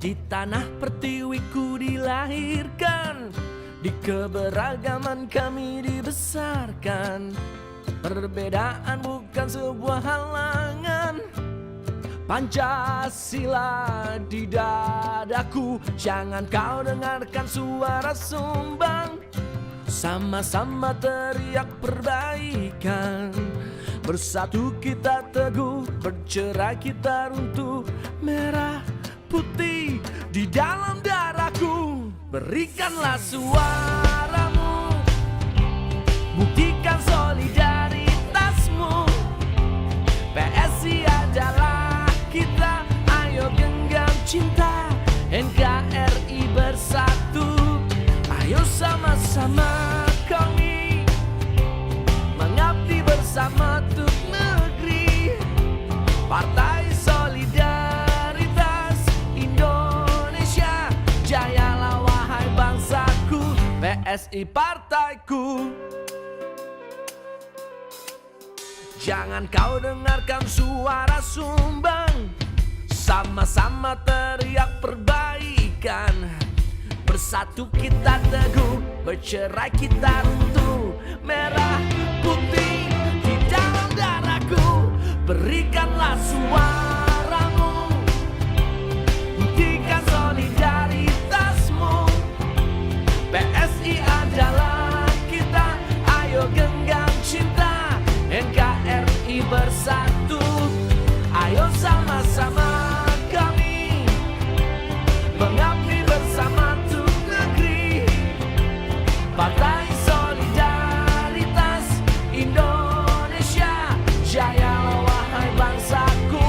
Di tanah pertiwiku dilahirkan, di keberagaman kami dibesarkan. Perbedaan bukan sebuah halangan, Pancasila di dadaku. Jangan kau dengarkan suara sumbang, sama-sama teriak perbaikan. Bersatu kita teguh, bercerai kita runtuh. Merah putih di dalam darahku. Berikanlah suaramu, buktikan solidaritasmu. PSI adalah kita, ayo genggam cinta. NKRI bersatu, ayo sama-sama kami mengabdi bersama untuk negeri. Partai Solidaritas Indonesia, jayalah wahai bangsaku. PSI partaiku. Jangan kau dengarkan suara sumbang, sama-sama teriak perbaikan. Bersatu kita teguh, bercerai kita runtuh. Merah putih di dalam darahku. Berikanlah suaramu, buktikan solidaritasmu. PSI adalah kita, ayo genggam cinta. NKRI bersatu, ayo sama-sama kami mengabdi bersama untuk negeri. Partai Solidaritas Indonesia, jayalah wahai bangsaku.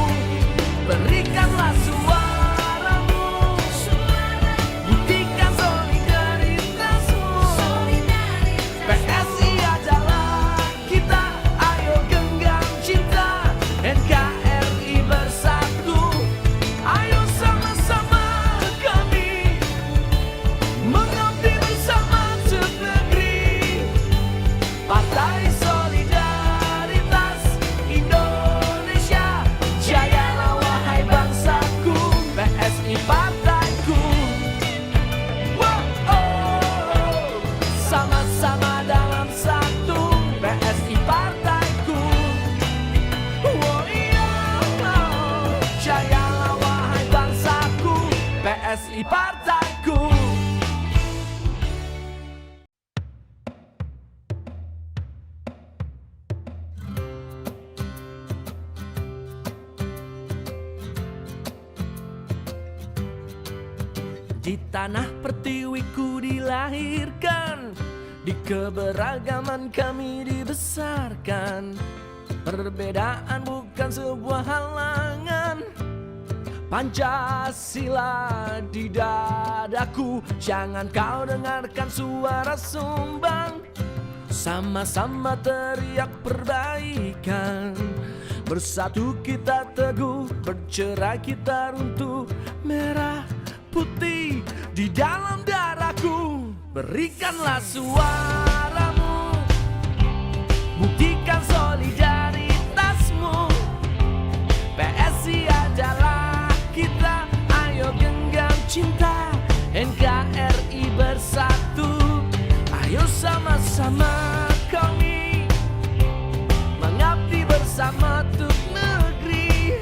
Berikanlah suaramu, buktikan solidaritasmu. PSI adalah kita, ayo genggam cinta. NKRI bersatu, ayo sama-sama kami mengabdi bersama untuk negeri. Partai Solidaritas Indonesia, jayalah wahai bangsaku. PSI partaiku. Wow, oh, sama-sama dalam satu. PSI partaiku. Oh iya, oh, jayalah wahai bangsaku. PSI partaiku. Di tanah pertiwiku dilahirkan, di keberagaman kami dibesarkan. Perbedaan bukan sebuah halangan, Pancasila di dadaku. Jangan kau dengarkan suara sumbang, sama-sama teriak perbaikan. Bersatu kita teguh, bercerai kita runtuh. Merah putih di dalam darahku. Berikanlah suaramu, buktikan solidaritasmu. PSI adalah kita, ayo genggam cinta. NKRI bersatu, ayo sama-sama kami mengabdi bersama untuk negeri.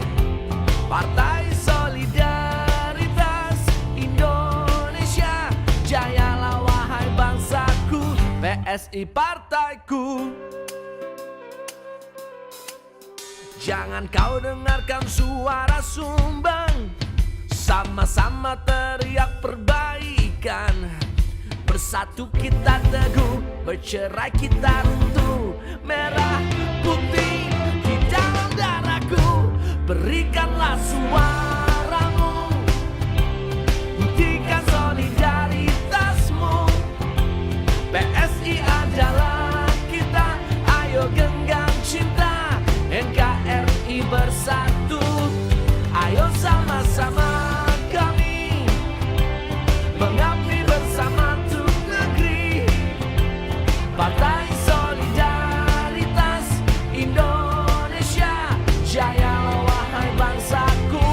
Partai Solidaritas Indonesia, jayalah wahai bangsaku. PSI partaiku. Jangan kau dengarkan suara sumbang, sama-sama teriak perbaikan. Bersatu kita teguh, bercerai kita runtuh. Merah putih di dalam darahku. Berikanlah suaramu, buktikan solidaritasmu. PSI adalah kita, ayo genggam cinta. NKRI bersatu, ayo sama-sama kami mengabdi bersama untuk negeri. Partai Solidaritas Indonesia, jayalah wahai bangsaku.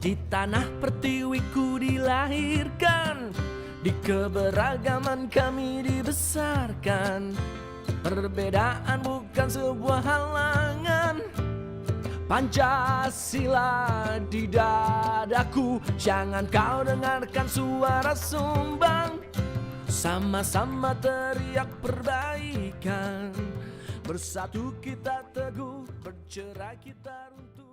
Di tanah pertiwiku dilahirkan, di keberagaman kami dibesarkan. Perbedaan bukan sebuah halangan, Pancasila di dadaku. Jangan kau dengarkan suara sumbang. Sama-sama teriak perbaikan. Bersatu kita teguh, bercerai kita runtuh.